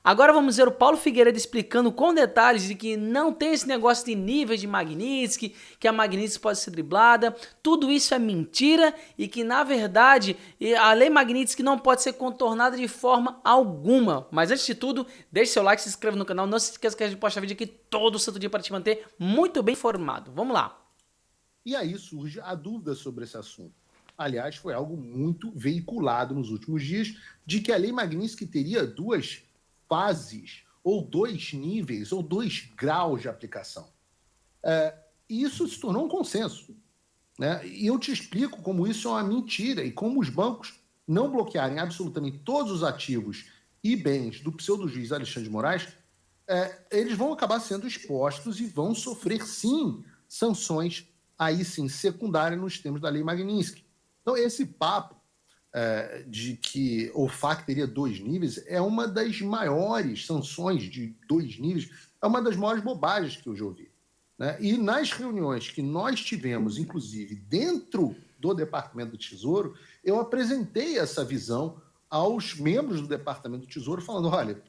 Agora vamos ver o Paulo Figueiredo explicando com detalhes de que não tem esse negócio de níveis de Magnitsky, que a Magnitsky pode ser driblada, tudo isso é mentira e que na verdade a lei Magnitsky não pode ser contornada de forma alguma. Mas antes de tudo, deixe seu like, se inscreva no canal, não se esqueça que a gente posta vídeo aqui todo santo dia para te manter muito bem informado. Vamos lá. E aí surge a dúvida sobre esse assunto. Aliás, foi algo muito veiculado nos últimos dias, de que a lei Magnitsky teria duas fases, ou dois níveis, ou 2 graus de aplicação. E isso se tornou um consenso, né? E eu te explico como isso é uma mentira e como os bancos não bloquearem absolutamente todos os ativos e bens do pseudo-juiz Alexandre de Moraes, eles vão acabar sendo expostos e vão sofrer, sim, sanções, aí sim, secundárias nos termos da lei Magnitsky. Então, esse papo de que o FAC teria 2 níveis é uma das maiores sanções de 2 níveis, é uma das maiores bobagens que eu já ouvi, né? E nas reuniões que nós tivemos, inclusive dentro do Departamento do Tesouro, eu apresentei essa visão aos membros do Departamento do Tesouro, falando, olha,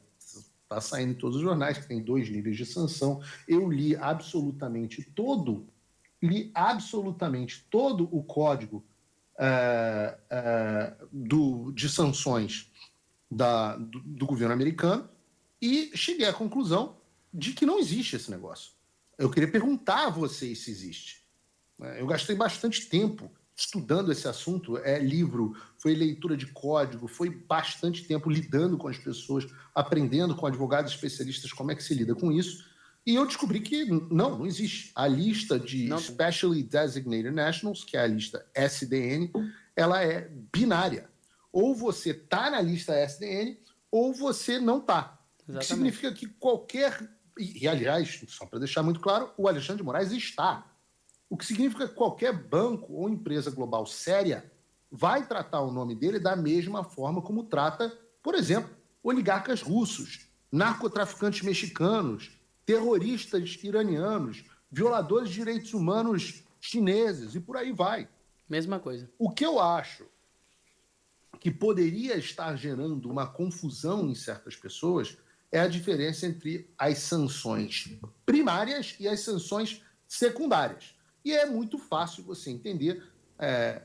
está saindo em todos os jornais que tem 2 níveis de sanção. Eu li absolutamente todo o código de sanções do governo americano e cheguei à conclusão de que não existe esse negócio. Eu queria perguntar a vocês se existe. Eu gastei bastante tempo estudando esse assunto, livro, foi leitura de código, foi bastante tempo lidando com as pessoas, aprendendo com advogados especialistas como é que se lida com isso, e eu descobri que não existe. A lista de Specially Designated Nationals, que é a lista SDN, ela é binária. Ou você está na lista SDN, ou você não está. O que significa que qualquer... E, aliás, só para deixar muito claro, o Alexandre de Moraes está. O que significa que qualquer banco ou empresa global séria vai tratar o nome dele da mesma forma como trata, por exemplo, oligarcas russos, narcotraficantes mexicanos, terroristas iranianos, violadores de direitos humanos chineses e por aí vai. Mesma coisa. O que eu acho que poderia estar gerando uma confusão em certas pessoas é a diferença entre as sanções primárias e as sanções secundárias. E é muito fácil você entender,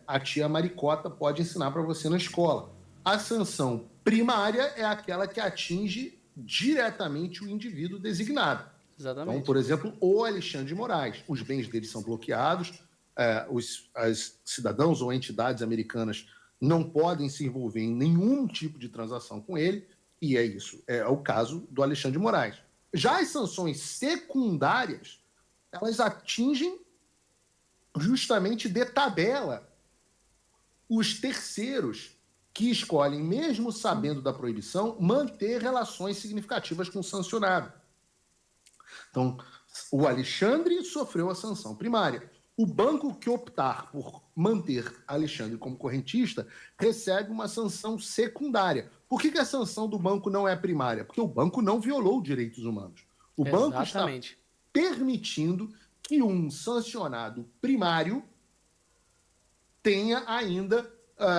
a tia Maricota pode ensinar para você na escola. A sanção primária é aquela que atinge diretamente o indivíduo designado. Exatamente. Então, por exemplo, o Alexandre de Moraes, os bens dele são bloqueados, os cidadãos ou entidades americanas não podem se envolver em nenhum tipo de transação com ele, e é isso, é o caso do Alexandre de Moraes. Já as sanções secundárias, elas atingem justamente de tabela os terceiros que escolhem, mesmo sabendo da proibição, manter relações significativas com o sancionado. Então, o Alexandre sofreu a sanção primária. O banco que optar por manter Alexandre como correntista recebe uma sanção secundária. Por que a sanção do banco não é primária? Porque o banco não violou direitos humanos. O banco está permitindo que um sancionado primário tenha ainda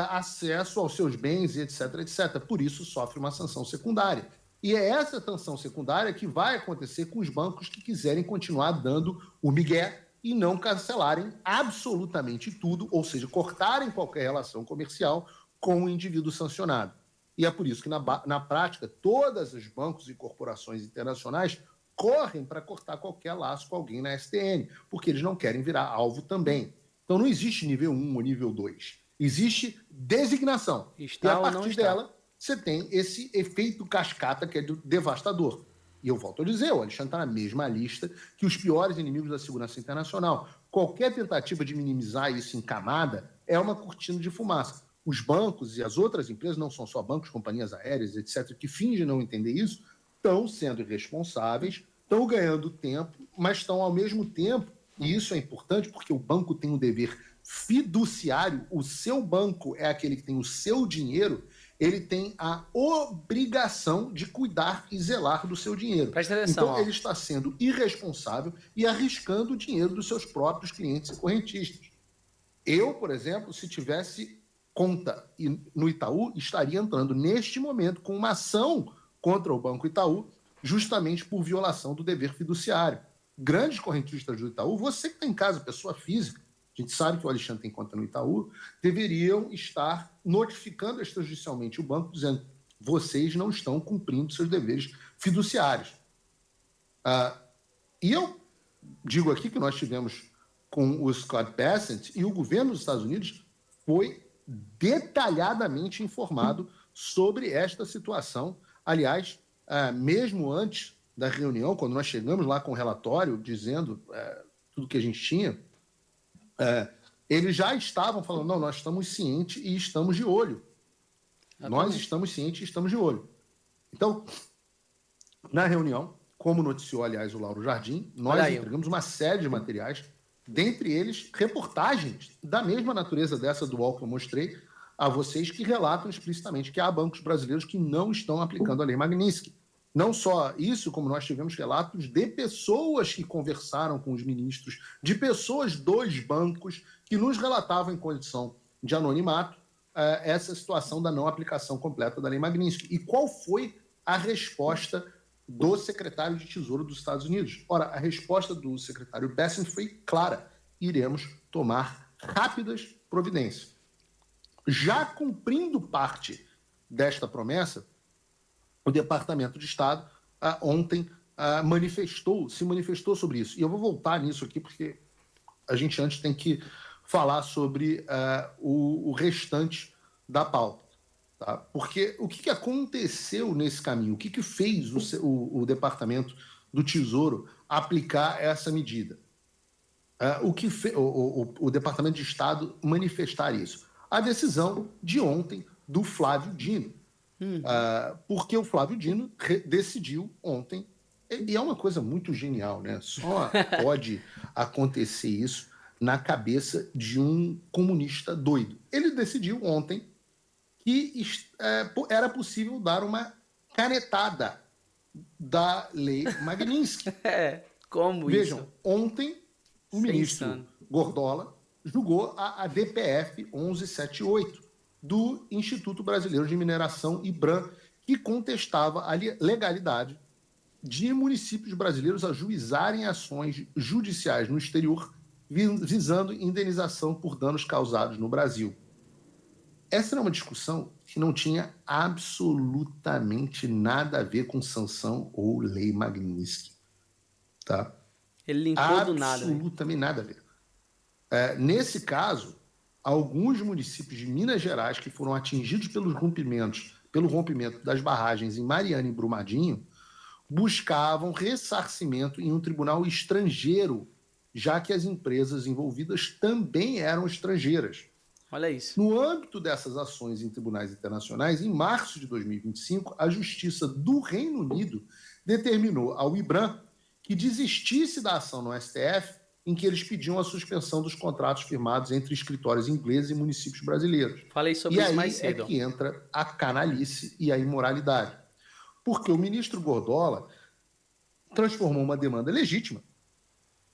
acesso aos seus bens, etc, etc. Por isso sofre uma sanção secundária. E é essa sanção secundária que vai acontecer com os bancos que quiserem continuar dando o migué e não cancelarem absolutamente tudo, ou seja, cortarem qualquer relação comercial com o indivíduo sancionado. E é por isso que, na prática, todos os bancos e corporações internacionais correm para cortar qualquer laço com alguém na STN, porque eles não querem virar alvo também. Então não existe nível 1 ou nível 2. Existe designação. E a partir dela, você tem esse efeito cascata que é devastador. E eu volto a dizer, o Alexandre está na mesma lista que os piores inimigos da segurança internacional. Qualquer tentativa de minimizar isso em camada é uma cortina de fumaça. Os bancos e as outras empresas, não são só bancos, companhias aéreas, etc., que fingem não entender isso, estão sendo irresponsáveis, estão ganhando tempo, mas estão ao mesmo tempo, e isso é importante porque o banco tem um dever fiduciário, o seu banco é aquele que tem o seu dinheiro, ele tem a obrigação de cuidar e zelar do seu dinheiro. Presta atenção, então, ele está sendo irresponsável e arriscando o dinheiro dos seus próprios clientes e correntistas. Eu, por exemplo, se tivesse conta no Itaú, estaria entrando neste momento com uma ação contra o Banco Itaú, justamente por violação do dever fiduciário. Grandes correntistas do Itaú, você que está em casa, pessoa física, a gente sabe que o Alexandre tem conta no Itaú, deveriam estar notificando extrajudicialmente o banco, dizendo: vocês não estão cumprindo seus deveres fiduciários. E eu digo aqui que nós tivemos com o Scott Bessent e o governo dos Estados Unidos foi detalhadamente informado sobre esta situação. Aliás, mesmo antes da reunião, quando nós chegamos lá com o relatório dizendo tudo que a gente tinha, eles já estavam falando: não, nós estamos cientes e estamos de olho. Nós estamos cientes e estamos de olho. Então, na reunião, como noticiou, aliás, o Lauro Jardim, nós entregamos uma série de materiais, dentre eles reportagens da mesma natureza dessa do UOL que eu mostrei a vocês, que relatam explicitamente que há bancos brasileiros que não estão aplicando a Lei Magnitsky. Não só isso, como nós tivemos relatos de pessoas que conversaram com os ministros, de pessoas dos bancos que nos relatavam em condição de anonimato essa situação da não aplicação completa da Lei Magnitsky. E qual foi a resposta do secretário de Tesouro dos Estados Unidos? Ora, a resposta do secretário Bessent foi clara: iremos tomar rápidas providências. Já cumprindo parte desta promessa, o Departamento de Estado ontem se manifestou sobre isso. E eu vou voltar nisso aqui, porque a gente antes tem que falar sobre o restante da pauta. Tá? Porque o que aconteceu nesse caminho? O que fez o Departamento do Tesouro aplicar essa medida? O Departamento de Estado manifestar isso? A decisão de ontem do Flávio Dino. Porque o Flávio Dino decidiu ontem, e é uma coisa muito genial, né? Só pode acontecer isso na cabeça de um comunista doido. Ele decidiu ontem que era possível dar uma canetada da Lei Magnitsky. Como Vejam, isso? ontem o ministro Gordola julgou a DPF 1178 do Instituto Brasileiro de Mineração, IBRAM, que contestava a legalidade de municípios brasileiros ajuizarem ações judiciais no exterior visando indenização por danos causados no Brasil. Essa era uma discussão que não tinha absolutamente nada a ver com sanção ou Lei Magnitsky. Tá? Ele linkou do nada. Absolutamente nada a ver. Nesse caso, alguns municípios de Minas Gerais que foram atingidos pelo rompimento das barragens em Mariana e Brumadinho buscavam ressarcimento em um tribunal estrangeiro, já que as empresas envolvidas também eram estrangeiras. Olha isso. No âmbito dessas ações em tribunais internacionais, em março de 2025, a Justiça do Reino Unido determinou ao IBRAM que desistisse da ação no STF, em que eles pediam a suspensão dos contratos firmados entre escritórios ingleses e municípios brasileiros. Falei sobre isso mais cedo. E aí é que entra a canalice e a imoralidade. Porque o ministro Gordola transformou uma demanda legítima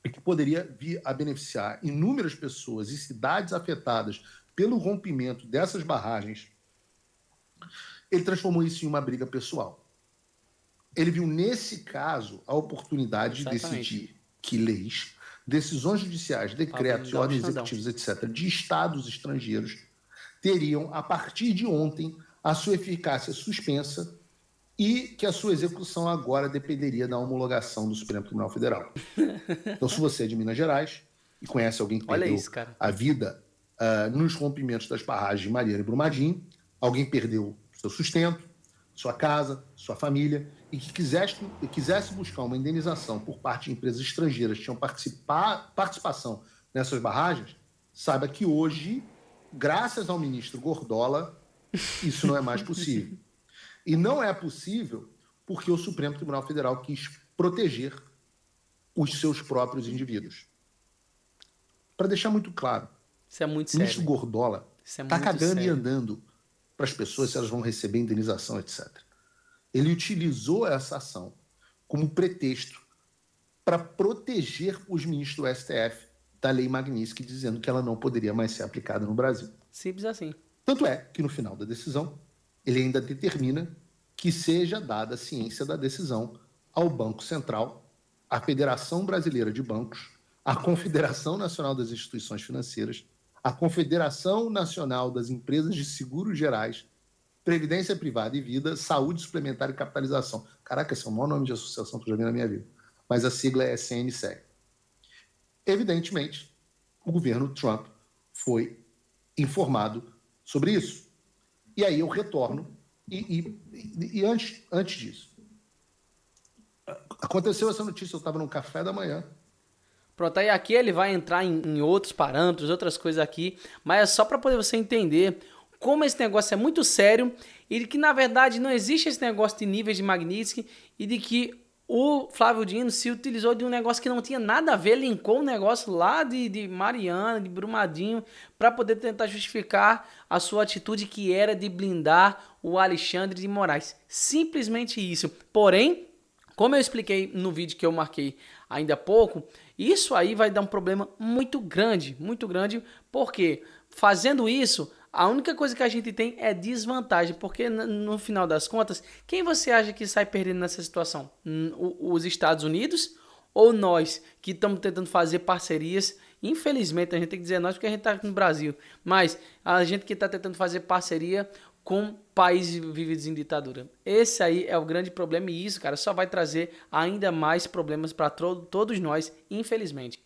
e que poderia vir a beneficiar inúmeras pessoas e cidades afetadas pelo rompimento dessas barragens, ele transformou isso em uma briga pessoal. Ele viu, nesse caso, a oportunidade de decidir que leis, decisões judiciais, decretos e ordens executivas, etc., de estados estrangeiros, teriam, a partir de ontem, a sua eficácia suspensa e que a sua execução agora dependeria da homologação do Supremo Tribunal Federal. Então, se você é de Minas Gerais e conhece alguém que perdeu a vida nos rompimentos das barragens de Mariana e Brumadinho, alguém perdeu seu sustento, sua casa, sua família, e que quisesse buscar uma indenização por parte de empresas estrangeiras que tinham participação nessas barragens, saiba que hoje, graças ao ministro Gordola, isso não é mais possível. E não é possível porque o Supremo Tribunal Federal quis proteger os seus próprios indivíduos. Para deixar muito claro, isso é muito o ministro sério. Gordola está cagando e andando para as pessoas se elas vão receber indenização, etc. Ele utilizou essa ação como pretexto para proteger os ministros do STF da Lei Magnitsky, dizendo que ela não poderia mais ser aplicada no Brasil. Simples assim. Tanto é que, no final da decisão, ele ainda determina que seja dada a ciência da decisão ao Banco Central, à Federação Brasileira de Bancos, à Confederação Nacional das Instituições Financeiras, à Confederação Nacional das Empresas de Seguros Gerais, Previdência Privada e Vida, Saúde Suplementar e Capitalização. Caraca, esse é o maior nome de associação que eu já vi na minha vida. Mas a sigla é CNSEG. Evidentemente, o governo Trump foi informado sobre isso. E aí eu retorno, e antes disso, aconteceu essa notícia, eu estava no café da manhã. Pronto, aí aqui ele vai entrar em outros parâmetros, outras coisas aqui, mas é só para poder você entender como esse negócio é muito sério e de que, na verdade, não existe esse negócio de níveis de Magnitsky e de que o Flávio Dino se utilizou de um negócio que não tinha nada a ver, linkou um negócio lá de Mariana, de Brumadinho, para poder tentar justificar a sua atitude que era de blindar o Alexandre de Moraes. Simplesmente isso. Porém, como eu expliquei no vídeo que eu marquei ainda há pouco, isso aí vai dar um problema muito grande, porque fazendo isso, a única coisa que a gente tem é desvantagem, porque no final das contas, quem você acha que sai perdendo nessa situação? Os Estados Unidos ou nós que estamos tentando fazer parcerias? Infelizmente, a gente tem que dizer nós porque a gente está aqui no Brasil, mas a gente que está tentando fazer parceria com países vividos em ditadura. Esse aí é o grande problema e isso, cara, só vai trazer ainda mais problemas para todos nós, infelizmente.